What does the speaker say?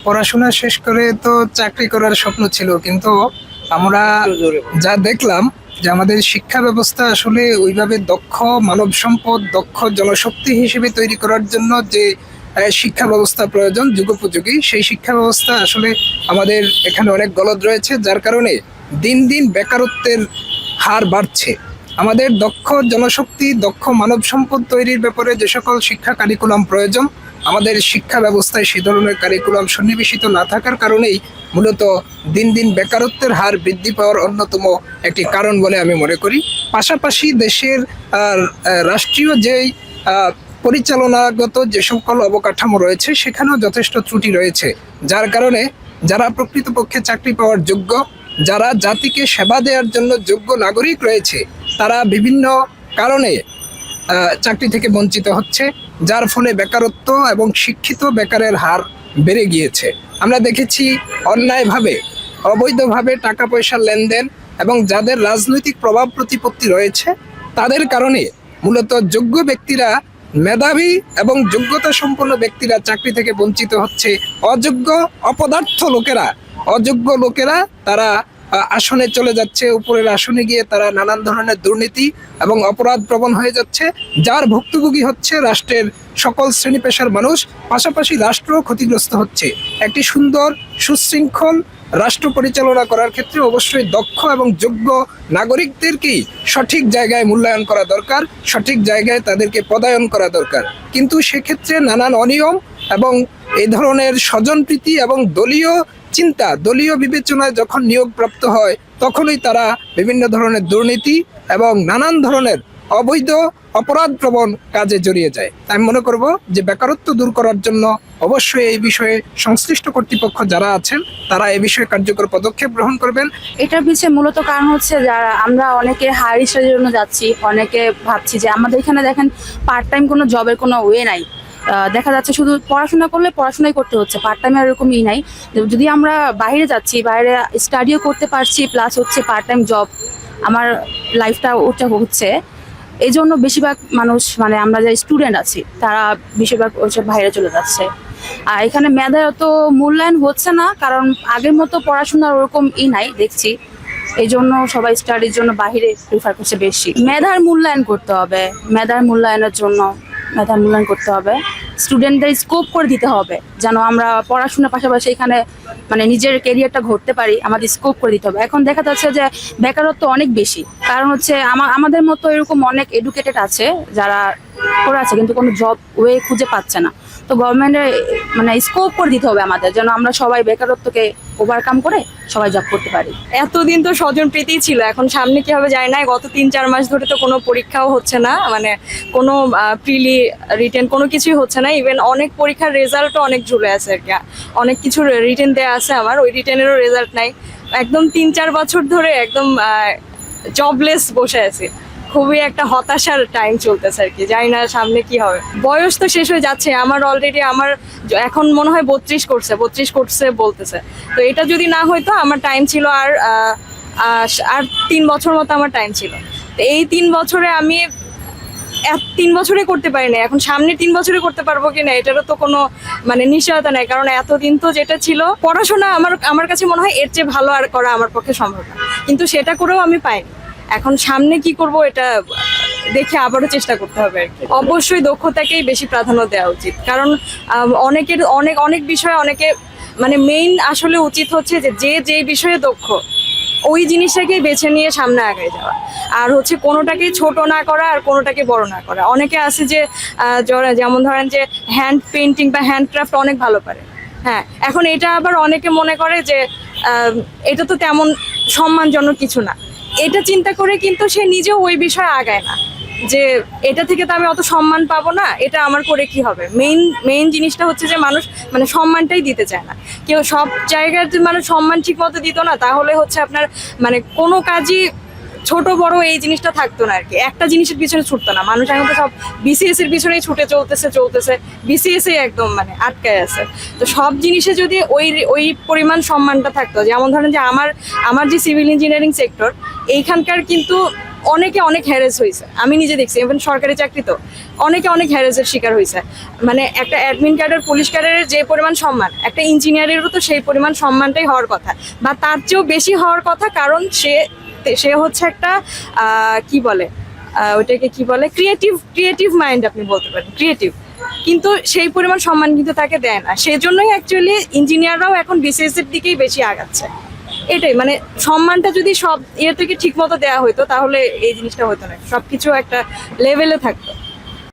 পড়াশোনা শেষ করে তো চাকরি করার স্বপ্ন ছিল, কিন্তু আমরা যা দেখলাম যে আমাদের শিক্ষা ব্যবস্থা আসলে ওইভাবে দক্ষ মানব সম্পদ, দক্ষ জনশক্তি হিসেবে তৈরি করার জন্য যে শিক্ষা ব্যবস্থা প্রয়োজন যুগোপযোগী, সেই শিক্ষা ব্যবস্থা আসলে আমাদের এখানে অনেক গলদ রয়েছে, যার কারণে দিন দিন বেকারত্বের হার বাড়ছে। আমাদের দক্ষ জনশক্তি, দক্ষ মানব সম্পদ তৈরির ব্যাপারে যে সকল শিক্ষা কারিকুলাম প্রয়োজন, আমাদের শিক্ষা ব্যবস্থায় সে ধরনের কারিকুলাম সন্নিবেশিত না থাকার কারণেই মূলত দিন দিন বেকারত্বের হার বৃদ্ধি পাওয়ার অন্যতম একটি কারণ বলে আমি মনে করি। পাশাপাশি দেশের রাষ্ট্রীয় যেই পরিচালনাগত যে সকল অবকাঠামো রয়েছে সেখানেও যথেষ্ট ত্রুটি রয়েছে, যার কারণে যারা প্রকৃতপক্ষে চাকরি পাওয়ার যোগ্য, যারা জাতিকে সেবা দেওয়ার জন্য যোগ্য নাগরিক রয়েছে, তারা বিভিন্ন কারণে চাকরি থেকে বঞ্চিত হচ্ছে, যার ফলে বেকারত্ব এবং শিক্ষিত বেকারের হার বেড়ে গিয়েছে। আমরা দেখেছি অন্যায়ভাবে, অবৈধভাবে টাকা পয়সার লেনদেন এবং যাদের রাজনৈতিক প্রভাব প্রতিপত্তি রয়েছে তাদের কারণে মূলত যোগ্য ব্যক্তিরা, মেধাবী এবং যোগ্যতা সম্পন্ন ব্যক্তিরা চাকরি থেকে বঞ্চিত হচ্ছে। অযোগ্য লোকেরা তারা আসনে চলে যাচ্ছে, উপরের আসনে গিয়ে তারা নানান ধরনের দুর্নীতি এবং অপরাধ প্রবণ হয়ে যাচ্ছে, যার ভুক্তভোগী হচ্ছে রাষ্ট্রের সকল শ্রেণী পেশার মানুষ। পাশাপাশি রাষ্ট্র ক্ষতিগ্রস্ত হচ্ছে। একটি সুন্দর সুশৃঙ্খল রাষ্ট্র পরিচালনা করার ক্ষেত্রে অবশ্যই দক্ষ এবং যোগ্য নাগরিকদেরকেই সঠিক জায়গায় মূল্যায়ন করা দরকার, সঠিক জায়গায় তাদেরকে পদায়ন করা দরকার। কিন্তু সেক্ষেত্রে নানান অনিয়ম এবং এই ধরনের স্বজনপ্রীতি এবং দলীয় চিন্তা, দলীয় বিবেচনায় যখন নিয়োগপ্রাপ্ত হয় তখনই তারা বিভিন্ন ধরনের দুর্নীতি এবং নানান ধরনের অবৈধ অপরাধপ্রবণ কাজে জড়িয়ে যায়। আমি মনে করব যে বেকারত্ব দূর করার জন্য অবশ্যই এই বিষয়ে সংশ্লিষ্ট কর্তৃপক্ষ যারা আছেন তারা এই বিষয়ে কার্যকর পদক্ষেপ গ্রহণ করবেন। এটার পিছিয়ে মূলত কারণ হচ্ছে যারা আমরা অনেকে হায়ার স্টাডির জন্য যাচ্ছি, অনেকে ভাবছি যে আমাদের এখানে দেখেন পার্ট টাইম কোনো জবের কোনো ওয়ে নাই। দেখা যাচ্ছে শুধু পড়াশোনা করলে পড়াশোনাই করতে হচ্ছে, পার্ট টাইম এরকমই নাই। যদি আমরা বাইরে যাচ্ছি, বাইরে স্টাডিও করতে পারছি, প্লাস হচ্ছে পার্ট টাইম জব, আমার লাইফটা ওটা হচ্ছে। এই জন্য বেশিরভাগ মানুষ, মানে আমরা যে স্টুডেন্ট আছি তারা বেশিরভাগ হচ্ছে বাইরে চলে যাচ্ছে। আর এখানে মেধার অত মূল্যায়ন হচ্ছে না, কারণ আগের মতো পড়াশোনার ওরকম নাই দেখছি। এই জন্য সবাই স্টাডির জন্য বাইরে প্রিফার করছে বেশি। মেধার মূল্যায়ন করতে হবে, মেধার মূল্যায়ন করতে হবে, স্টুডেন্টদের স্কোপ করে দিতে হবে যেন আমরা পড়াশোনার পাশাপাশি এখানে মানে নিজের কেরিয়ারটা গড়তে পারি, আমাদের স্কোপ করে দিতে হবে। এখন দেখা যাচ্ছে যে বেকারত্ব অনেক বেশি, কারণ হচ্ছে আমাদের মতো এরকম অনেক এডুকেটেড আছে যারা করে আছে কিন্তু কোনো জব ওয়ে খুঁজে পাচ্ছে না। তো গভর্নমেন্টের মানে স্কোপ করে দিতে হবে আমাদের, যেন আমরা সবাই বেকারত্বকে ওভারকাম করে সবাই জব করতে পারি। এতদিন তো স্বজনপ্রীতি ছিল, এখন সামনে কি হবে জানি না। গত 3-4 মাস ধরে তো কোনো পরীক্ষাও হচ্ছে না, মানে কোনো প্রিলি রিটেন কোনো কিছুই হচ্ছে না। ইভেন অনেক পরীক্ষার রেজাল্টও অনেক ঝুলে আছে আর কি। অনেক কিছু রিটেন দেওয়া আছে, আমার ওই রিটেনেরও রেজাল্ট নাই। একদম 3-4 বছর ধরে একদম জবলেস বসে আছি। খুবই একটা হতাশার টাইম চলতেছে আর কি, জানি না সামনে কি হবে। বয়স তো শেষ হয়ে যাচ্ছে আমার অলরেডি, আমার এখন মনে হয় 32 করছে বলতেছে। তো এটা যদি না হয়তো আমার টাইম ছিল আর 3 বছর মতো আমার টাইম ছিল। তো এই 3 বছরে আমি 3 বছরে করতে পারি না, এখন সামনে 3 বছরে করতে পারবো কিনা এটারও তো কোনো মানে নিশ্চয়তা নেই। কারণ এতদিন তো যেটা ছিল পড়াশোনা, আমার কাছে মনে হয় এর চেয়ে ভালো আর করা আমার পক্ষে সম্ভব না, কিন্তু সেটা করেও আমি পাইনি। এখন সামনে কি করব এটা দেখে আবারও চেষ্টা করতে হবে আর কি। অবশ্যই দক্ষতাকেই বেশি প্রাধান্য দেওয়া উচিত, কারণ অনেক বিষয়ে অনেকে মানে মেইন আসলে উচিত হচ্ছে যে বিষয়ে দক্ষ ওই জিনিসটাকেই বেছে নিয়ে সামনে আগায় যাওয়া, আর হচ্ছে কোনোটাকে ছোট না করা আর কোনোটাকে বড় না করা। অনেকে আছে যে যেমন ধরেন যে হ্যান্ড পেইন্টিং বা হ্যান্ড ক্রাফট অনেক ভালো পারে, হ্যাঁ, এখন এটা আবার অনেকে মনে করে যে এটা তো তেমন সম্মানজনক কিছু না। এটা চিন্তা করে কিন্তু সে নিজেও ওই বিষয়ে আগায় না, যে এটা থেকে তো আমি অত সম্মান পাবো না, এটা আমার করে কি হবে। মেইন জিনিসটা হচ্ছে যে মানুষ মানে সম্মানটাই দিতে চায় না। কেউ সব জায়গায় মানুষ সম্মান ঠিক মতো দিত না, তাহলে হচ্ছে আপনার মানে কোনো কাজই ছোট বড় এই জিনিসটা থাকতো না আর কি। একটা জিনিসের পিছনে ছুটতো না মানুষ, এখন তো সব বিসিএস এর পিছনেই ছুটে চলতেছে, বিসিএস এ একদম মানে আটকায় আছে। তো সব জিনিসে যদি ওই পরিমাণ সম্মানটা থাকতো, যেমন ধরেন যে আমার যে সিভিল ইঞ্জিনিয়ারিং সেক্টর, এইখানকার কিন্তু অনেকে অনেক হ্যারেস হয়েছে, আমি নিজে দেখছি। ইভেন সরকারি চাকরি তো অনেকে অনেক হ্যারেসের শিকার হয়েছে। মানে একটা অ্যাডমিন ক্যাডার, পুলিশ ক্যাডারের যে পরিমাণ সম্মান, একটা ইঞ্জিনিয়ারেরও তো সেই পরিমাণ সম্মানটাই হওয়ার কথা, বা তার চেয়েও বেশি হওয়ার কথা। কারণ সে হচ্ছে একটা কি বলে, ওইটাকে কি বলে, ক্রিয়েটিভ মাইন্ড আপনি বলতে পারেন, ক্রিয়েটিভ। কিন্তু সেই পরিমাণ সম্মান কিন্তু তাকে দেয় না। সেজন্যই অ্যাকচুয়ালি ইঞ্জিনিয়াররাও এখন বিসিএস এর দিকেই বেশি আগাচ্ছে। এটাই মানে সম্মানটা যদি সব থেকে ঠিক মতো দেওয়া হতো তাহলে এই জিনিসটা হতো না, সবকিছু একটা লেভেলে থাকতো।